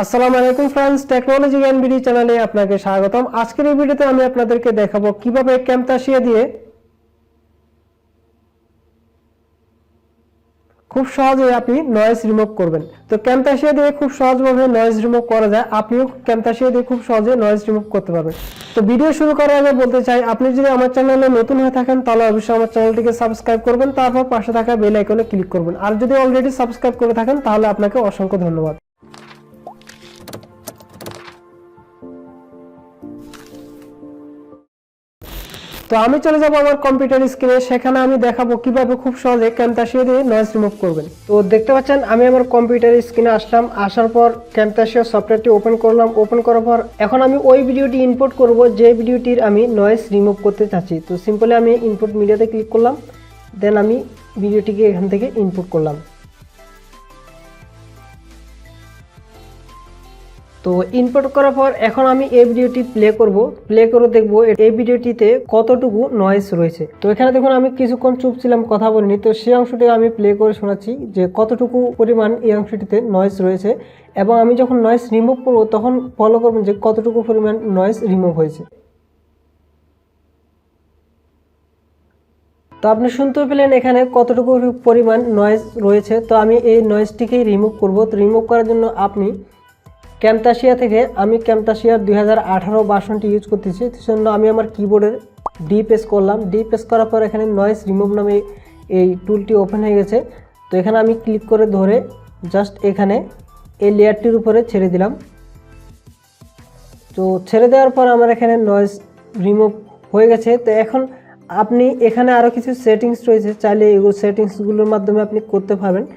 আসসালামু আলাইকুম friends, technology জ্ঞান ভিডিও চ্যানেলে আপনাকে স্বাগতম। আজকের এই ভিডিওতে আমি আপনাদেরকে দেখাবো কিভাবে ক্যামতাসিয়া দিয়ে খুব সহজে আপনি নয়েজ রিমুভ করবেন। তো ক্যামতাসিয়া দিয়ে খুব সহজভাবে নয়েজ রিমুভ করা যায়। আপনিও ক্যামতাসিয়া দিয়ে খুব সহজে নয়েজ রিমুভ করতে পারবেন। তো ভিডিও শুরু করার আগে বলতে চাই, আপনি যদি আমার চ্যানেলে নতুন হয়ে থাকেন তাহলে অবশ্যই আমার চ্যানেলটিকে সাবস্ক্রাইব করবেন, তারপর পাশে থাকা বেল আইকনে ক্লিক করবেন। আর যদি অলরেডি সাবস্ক্রাইব করে থাকেন তাহলে আপনাকে অসংখ্য ধন্যবাদ। তো আমি চলে যাব আমার কম্পিউটার স্ক্রিনে, সেখানে আমি দেখাবো কিভাবে খুব সহজে ক্যামতাসিয়া দিয়ে নয়েজ রিমুভ করবেন। তো দেখতে পাচ্ছেন আমি আমার কম্পিউটার স্ক্রিনে আসলাম, আসার পর ক্যামতাসিয়া সফটওয়্যারটি ওপেন করলাম। ওপেন করার পর এখন আমি ওই ভিডিওটি ইনপুট করব যে ভিডিওটির আমি নয়েজ রিমুভ করতে চাচ্ছি। তো সিম্পলি আমি ইনপুট মিডিয়াতে ক্লিক করলাম, দেন আমি ভিডিওটিকে এখান থেকে ইনপুট করলাম। তো ইনপুট করার পর এখন আমি এই ভিডিওটি প্লে করব, প্লে করে দেখব এই ভিডিওটিতে কতটুকু নয়েজ রয়েছে। তো এখানে দেখুন আমি কিছুক্ষণ চুপ ছিলাম, কথা বলিনি। তো সেই অংশটি আমি প্লে করে শোনাচ্ছি যে কতটুকু পরিমাণ এই অংশটিতে নয়েজ রয়েছে, এবং আমি যখন নয়েজ রিমুভ করব তখন ফলো করবেন যে কতটুকু পরিমাণ নয়েজ রিমুভ হয়েছে। তো আপনি শুনতে পেলেন এখানে কতটুকু পরিমাণ নয়েজ রয়েছে। তো আমি এই নয়েজটিকেই রিমুভ করব। তো রিমুভ করার জন্য আপনি ক্যামতাসিয়া থেকে আমি ক্যামতাসিয়ার 2018 ভার্সনটি ইউজ করতেছি, সেজন্য আমি আমার কিবোর্ডের ডি প্রেস করলাম। ডি প্রেস করার পর এখানে নয়েজ রিমুভ নামে এই টুলটি ওপেন হয়ে গেছে। তো এখানে আমি ক্লিক করে ধরে জাস্ট এখানে এই লেয়ারটির উপরে ছেড়ে দিলাম। তো ছেড়ে দেওয়ার পর আমার এখানে নয়েজ রিমুভ হয়ে গেছে। তো এখন আপনি এখানে আরও কিছু সেটিংস রয়েছে, চাইলে এগুলো সেটিংসগুলোর মাধ্যমে আপনি করতে পারবেন,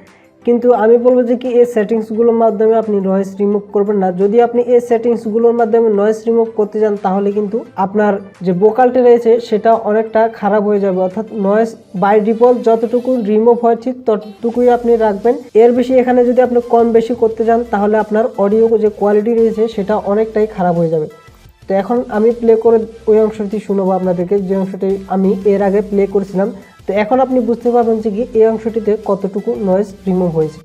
কিন্তু আমি বলবো যে কি এই সেটিংসগুলোর মাধ্যমে আপনি নয়েজ রিমুভ করবেন না। যদি আপনি এই সেটিংসগুলোর মাধ্যমে নয়েজ রিমুভ করতে যান তাহলে কিন্তু আপনার যে ভোকালটি রয়েছে সেটা অনেকটা খারাপ হয়ে যাবে। অর্থাৎ নয়েজ বাই ডিফল্ট যতটুকু রিমুভ হয় ঠিক ততটুকুই আপনি রাখবেন। এর বেশি এখানে যদি আপনি কম বেশি করতে যান তাহলে আপনার অডিও যে কোয়ালিটি রয়েছে সেটা অনেকটাই খারাপ হয়ে যাবে। তো এখন আমি প্লে করে ওই অংশটি শোনাবো আপনাদেরকে, যে অংশটি আমি এর আগে প্লে করেছিলাম। তো এখন আপনি বুঝতে পারবেন যে কি এই অংশটিতে কতটুকু নয়েজ রিমুভ হয়েছে।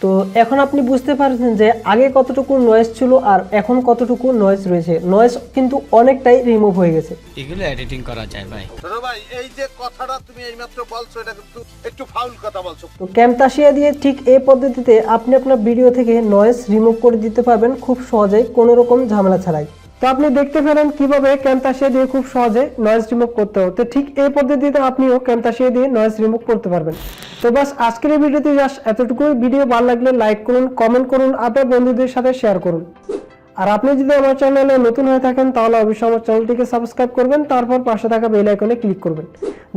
তো এখন আপনি বুঝতে পারছেন যে আগে কতটুকু নয়েজ ছিল আর এখন কতটুকু নয়েজ রয়েছে। নয়েজ কিন্তু অনেকটাই রিমুভ হয়ে গেছে। এগুলো এডিটিং করা যায় ভাই। দাদা ভাই, এই যে কথাটা তুমি এইমাত্র বলছো এটা কিন্তু একটু ফাউল কথা বলছো। তো ক্যামতাসিয়া দিয়ে ঠিক এই পদ্ধতিতে আপনি আপনার ভিডিও থেকে নয়েজ রিমুভ করে দিতে পারবেন খুব সহজেই, কোনো রকম ঝামেলা ছাড়াই। তো আপনি দেখতে পেলেন কিভাবে ক্যামতাসিয়া দিয়ে খুব সহজে নয়েজ রিমুভ করতে হয়। তো ঠিক এই পদ্ধতিতে আপনিও ক্যামতাসিয়া দিয়ে নয়েজ রিমুভ করতে পারবেন। তো বাস আজকের এই ভিডিওতে জাস্ট এতটুকুই। ভিডিও ভালো লাগলে লাইক করুন, কমেন্ট করুন, আপনার বন্ধুদের সাথে শেয়ার করুন। আর আপনি যদি আমার চ্যানেলে নতুন হয়ে থাকেন তাহলে অবশ্যই আমার চ্যানেলটিকে সাবস্ক্রাইব করবেন, তারপর পাশে থাকা বেল আইকনে ক্লিক করবেন।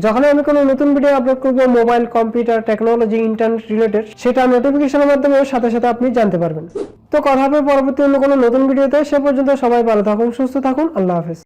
যখনই আমি কোনো নতুন ভিডিও আপলোড করব mobile, computer, technology, internet related, সেটা নোটিফিকেশনের মাধ্যমে সাথে সাথে আপনি জানতে পারবেন। তো কথা হবে পরবর্তী অন্য কোনো নতুন ভিডিওতে। সে পর্যন্ত সবাই ভালো থাকুন, সুস্থ থাকুন। আল্লাহ হাফেজ।